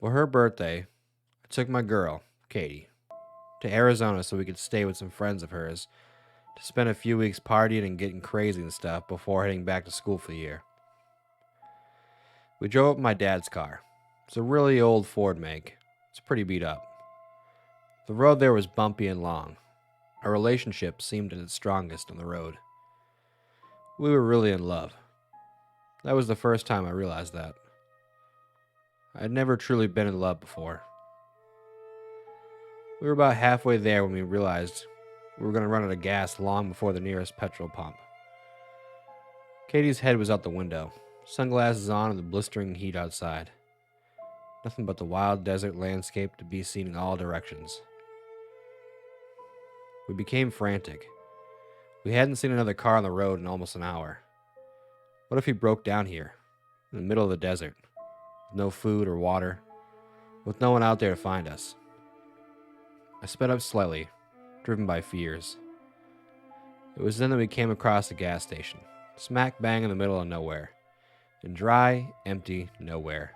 For her birthday, I took my girl, Katie, to Arizona so we could stay with some friends of hers to spend a few weeks partying and getting crazy and stuff before heading back to school for the year. We drove up in my dad's car. It's a really old Ford make. It's pretty beat up. The road there was bumpy and long. Our relationship seemed at its strongest on the road. We were really in love. That was the first time I realized that. I had never truly been in love before. We were about halfway there when we realized we were going to run out of gas long before the nearest petrol pump. Katie's head was out the window, sunglasses on in the blistering heat outside. Nothing but the wild desert landscape to be seen in all directions. We became frantic. We hadn't seen another car on the road in almost an hour. What if he broke down here, in the middle of the desert, with no food or water, with no one out there to find us? I sped up slightly, driven by fears. It was then that we came across a gas station, smack bang in the middle of nowhere, in dry, empty nowhere.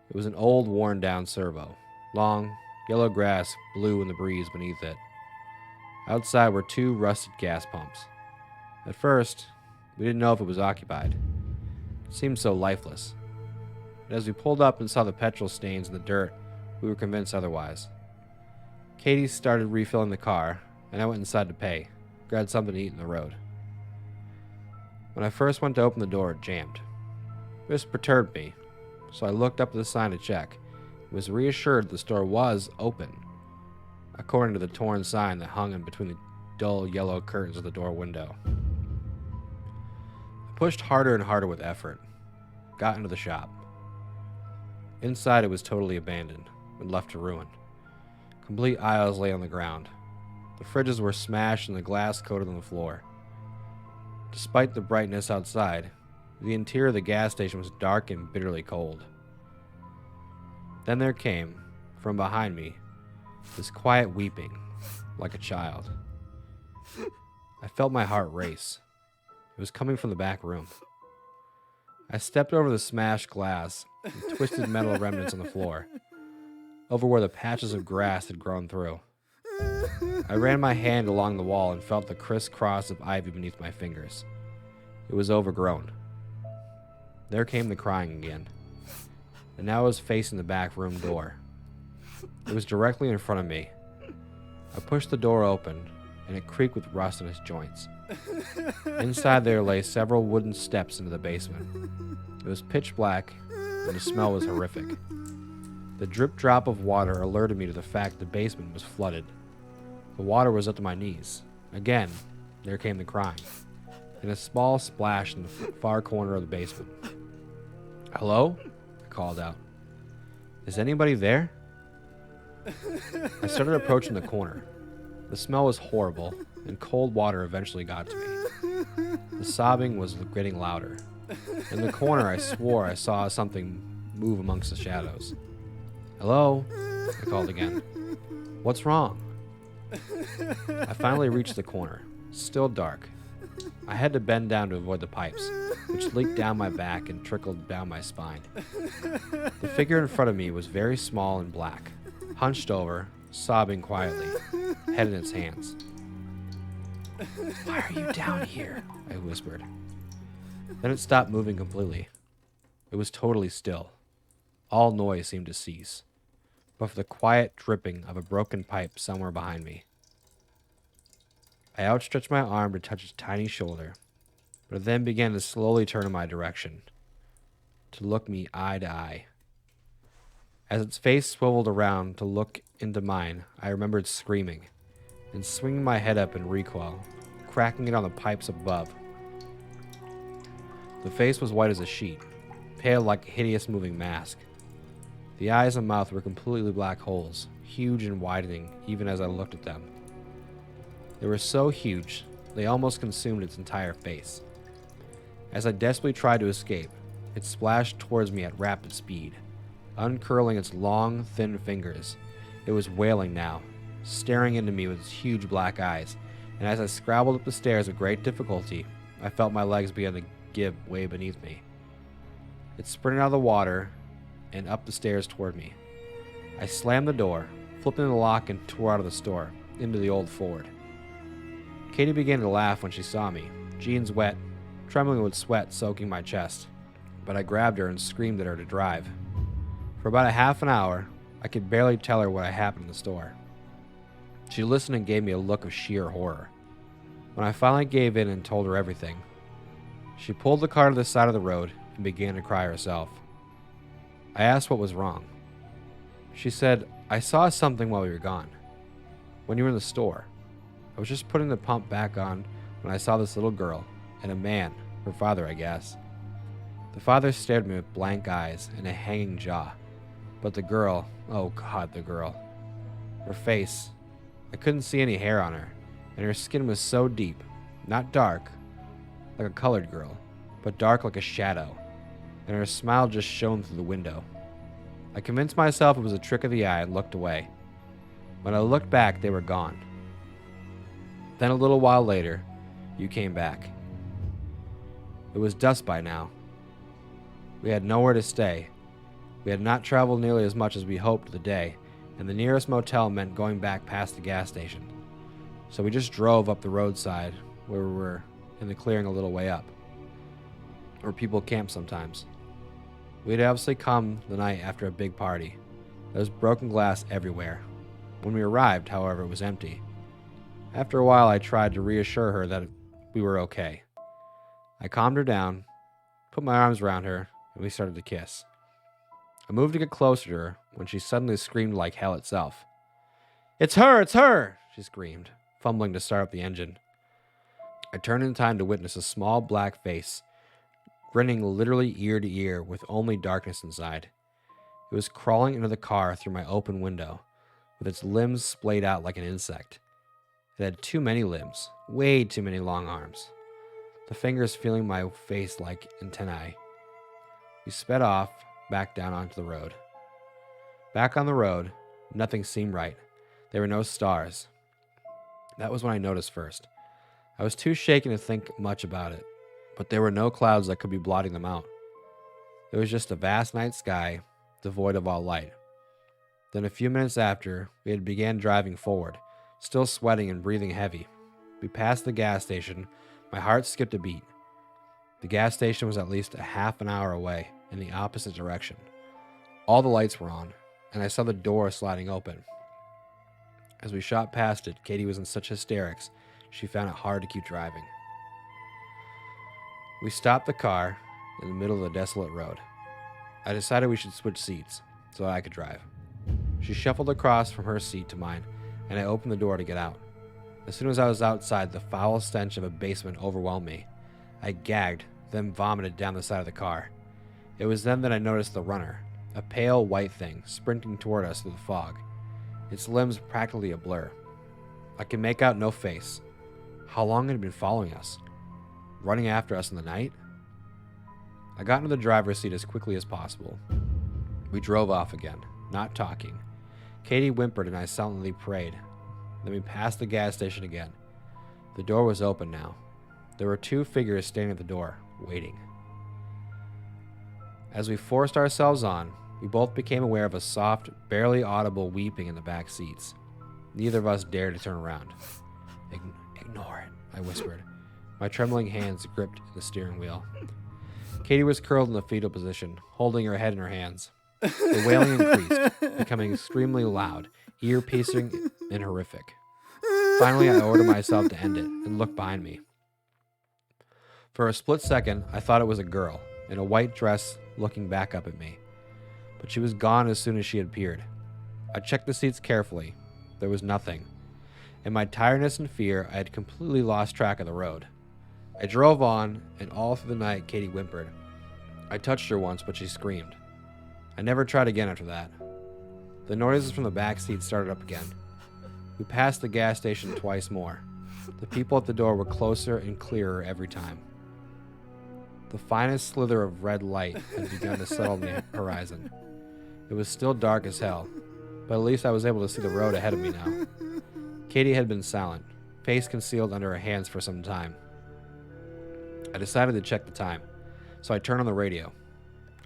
It was an old, worn-down servo. Long, yellow grass blew in the breeze beneath it. Outside were two rusted gas pumps. At first, we didn't know if it was occupied. It seemed so lifeless. But as we pulled up and saw the petrol stains in the dirt, we were convinced otherwise. Katie started refilling the car, and I went inside to pay, grabbed something to eat in the road. When I first went to open the door, it jammed. This perturbed me, so I looked up at the sign to check, and was reassured the store was open, according to the torn sign that hung in between the dull yellow curtains of the door window. I pushed harder and harder with effort, got into the shop. Inside it was totally abandoned and left to ruin. Complete aisles lay on the ground. The fridges were smashed and the glass coated on the floor. Despite the brightness outside, the interior of the gas station was dark and bitterly cold. Then there came, from behind me, this quiet weeping, like a child. I felt my heart race. It was coming from the back room. I stepped over the smashed glass and twisted metal remnants on the floor, over where the patches of grass had grown through. I ran my hand along the wall and felt the crisscross of ivy beneath my fingers. It was overgrown. There came the crying again, and now I was facing the back room door. It was directly in front of me. I pushed the door open, and it creaked with rust in its joints. Inside there lay several wooden steps into the basement. It was pitch black, and the smell was horrific. The drip drop of water alerted me to the fact the basement was flooded. The water was up to my knees. Again, there came the crying, and a small splash in the far corner of the basement. "Hello?" I called out. "Is anybody there?" I started approaching the corner. The smell was horrible, and cold water eventually got to me. The sobbing was getting louder. In the corner, I swore I saw something move amongst the shadows. "Hello?" I called again. "What's wrong?" I finally reached the corner, still dark. I had to bend down to avoid the pipes, which leaked down my back and trickled down my spine. The figure in front of me was very small and black, hunched over, sobbing quietly, head in its hands. "Why are you down here?" I whispered. Then it stopped moving completely. It was totally still. All noise seemed to cease, but for the quiet dripping of a broken pipe somewhere behind me. I outstretched my arm to touch its tiny shoulder, but it then began to slowly turn in my direction, to look me eye to eye. As its face swiveled around to look into mine, I remembered screaming and swinging my head up in recoil, cracking it on the pipes above. The face was white as a sheet, pale like a hideous moving mask. The eyes and mouth were completely black holes, huge and widening even as I looked at them. They were so huge, they almost consumed its entire face. As I desperately tried to escape, it splashed towards me at rapid speed, uncurling its long, thin fingers. It was wailing now, staring into me with its huge black eyes, and as I scrabbled up the stairs with great difficulty, I felt my legs begin to give way beneath me. It sprinted out of the water and up the stairs toward me. I slammed the door, flipping the lock, and tore out of the store, into the old Ford. Katie began to laugh when she saw me, jeans wet, trembling with sweat soaking my chest, but I grabbed her and screamed at her to drive. For about a half an hour, I could barely tell her what had happened in the store. She listened and gave me a look of sheer horror. When I finally gave in and told her everything, she pulled the car to the side of the road and began to cry herself. I asked what was wrong. She said, "I saw something while we were gone. When you were in the store. I was just putting the pump back on when I saw this little girl and a man, her father, I guess." The father stared at me with blank eyes and a hanging jaw. But the girl, oh God, the girl. Her face, I couldn't see any hair on her, and her skin was so deep, not dark, like a colored girl, but dark like a shadow, and her smile just shone through the window. I convinced myself it was a trick of the eye and looked away. When I looked back, they were gone. Then a little while later, you came back. It was dusk by now. We had nowhere to stay. We had not traveled nearly as much as we hoped the day, and the nearest motel meant going back past the gas station. So we just drove up the roadside where we were in the clearing a little way up, where people camp sometimes. We had obviously come the night after a big party. There was broken glass everywhere. When we arrived, however, it was empty. After a while, I tried to reassure her that we were okay. I calmed her down, put my arms around her, and we started to kiss. I moved to get closer to her when she suddenly screamed like hell itself. "It's her! It's her!" she screamed, fumbling to start up the engine. I turned in time to witness a small black face, grinning literally ear to ear with only darkness inside. It was crawling into the car through my open window, with its limbs splayed out like an insect. It had too many limbs, way too many long arms, the fingers feeling my face like antennae. We sped off, back down onto the road. Back on the road, nothing seemed right. There were no stars. That was when I noticed first. I was too shaken to think much about it, but there were no clouds that could be blotting them out. It was just a vast night sky, devoid of all light. Then a few minutes after, we had began driving forward, still sweating and breathing heavy. We passed the gas station. My heart skipped a beat. The gas station was at least a half an hour away, in the opposite direction. All the lights were on, and I saw the door sliding open. As we shot past it, Katie was in such hysterics, she found it hard to keep driving. We stopped the car in the middle of the desolate road. I decided we should switch seats, so that I could drive. She shuffled across from her seat to mine, and I opened the door to get out. As soon as I was outside, the foul stench of a basement overwhelmed me. I gagged, then vomited down the side of the car. It was then that I noticed the runner, a pale white thing, sprinting toward us through the fog, its limbs practically a blur. I could make out no face. How long had it been following us? Running after us in the night? I got into the driver's seat as quickly as possible. We drove off again, not talking. Katie whimpered and I silently prayed. Then we passed the gas station again. The door was open now. There were two figures standing at the door, waiting. As we forced ourselves on, we both became aware of a soft, barely audible weeping in the back seats. Neither of us dared to turn around. Ignore it, I whispered. My trembling hands gripped the steering wheel. Katie was curled in the fetal position, holding her head in her hands. The wailing increased, becoming extremely loud, ear-piercing, and horrific. Finally, I ordered myself to end it and looked behind me. For a split second, I thought it was a girl in a white dress looking back up at me. But she was gone as soon as she had appeared. I checked the seats carefully. There was nothing. In my tiredness and fear, I had completely lost track of the road. I drove on, and all through the night, Katie whimpered. I touched her once, but she screamed. I never tried again after that. The noises from the back seat started up again. We passed the gas station twice more. The people at the door were closer and clearer every time. The finest slither of red light had begun to settle on the horizon. It was still dark as hell, but at least I was able to see the road ahead of me now. Katie had been silent, face concealed under her hands for some time. I decided to check the time, so I turned on the radio.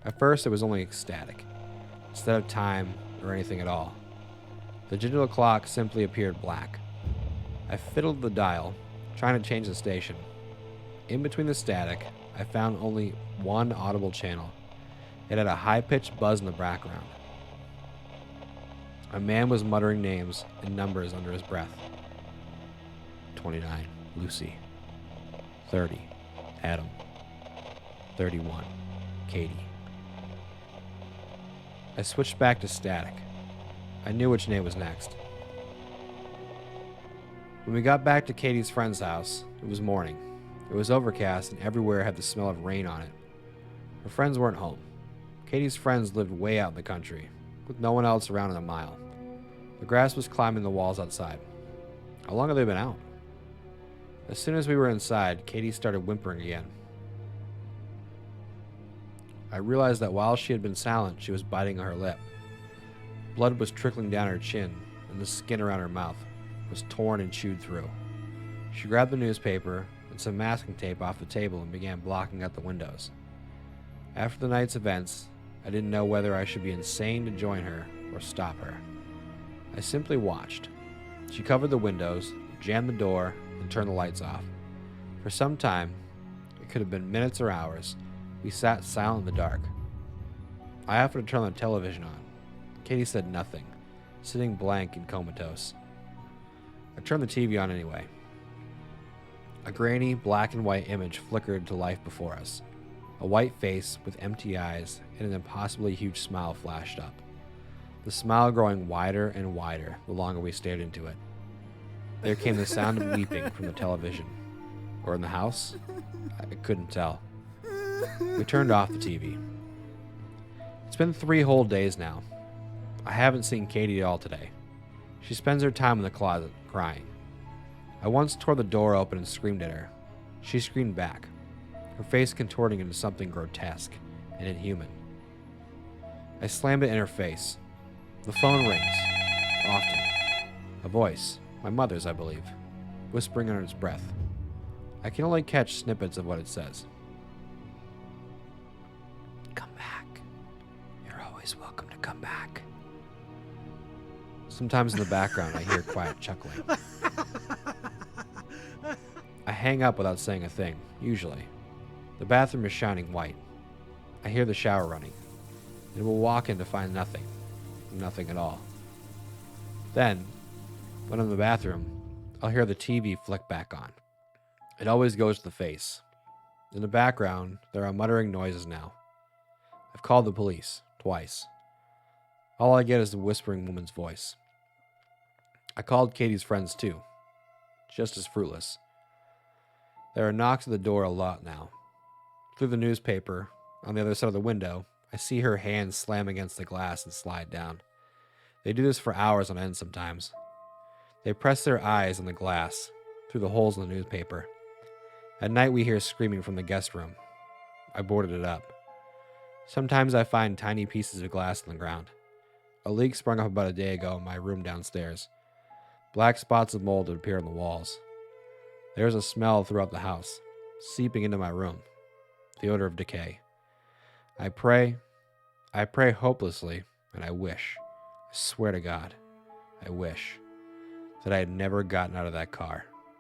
At first, it was only static. instead of time or anything at all. The digital clock simply appeared black. I fiddled the dial, trying to change the station. In between the static, I found only one audible channel. It had a high-pitched buzz in the background. A man was muttering names and numbers under his breath. 29, Lucy. 30, Adam. 31, Katie. I switched back to static. I knew which name was next. When we got back to Katie's friend's house, it was morning. It was overcast and everywhere had the smell of rain on it. Her friends weren't home. Katie's friends lived way out in the country, with no one else around in a mile. The grass was climbing the walls outside. How long had they been out? As soon as we were inside, Katie started whimpering again. I realized that while she had been silent, she was biting her lip. Blood was trickling down her chin, and the skin around her mouth was torn and chewed through. She grabbed the newspaper and some masking tape off the table and began blocking out the windows. After the night's events, I didn't know whether I should be insane to join her or stop her. I simply watched. She covered the windows, jammed the door, and turned the lights off. For some time, it could have been minutes or hours, we sat silent in the dark. I offered to turn the television on. Katie said nothing, sitting blank and comatose. I turned the TV on anyway. A grainy, black and white image flickered to life before us. A white face with empty eyes and an impossibly huge smile flashed up. The smile growing wider and wider the longer we stared into it. There came the sound of weeping from the television. Or in the house? I couldn't tell. We turned off the TV. It's been 3 whole days now. I haven't seen Katie at all today. She spends her time in the closet, crying. I once tore the door open and screamed at her. She screamed back, her face contorting into something grotesque and inhuman. I slammed it in her face. The phone rings. Often. A voice, my mother's, I believe, whispering under its breath. I can only catch snippets of what it says. Come back. You're always welcome to come back. Sometimes in the background, I hear quiet chuckling. I hang up without saying a thing, usually. The bathroom is shining white. I hear the shower running, and will walk in to find nothing. Nothing at all. Then, when I'm in the bathroom, I'll hear the TV flick back on. It always goes to the face. In the background, there are muttering noises now. I've called the police, twice. All I get is the whispering woman's voice. I called Katie's friends too. Just as fruitless. There are knocks at the door a lot now. Through the newspaper, on the other side of the window, I see her hands slam against the glass and slide down. They do this for hours on end sometimes. They press their eyes on the glass, through the holes in the newspaper. At night we hear screaming from the guest room. I boarded it up. Sometimes I find tiny pieces of glass on the ground. A leak sprung up about a day ago in my room downstairs. Black spots of mold would appear on the walls. There is a smell throughout the house, seeping into my room. The odor of decay. I pray hopelessly, and I wish, I swear to God, I wish that I had never gotten out of that car.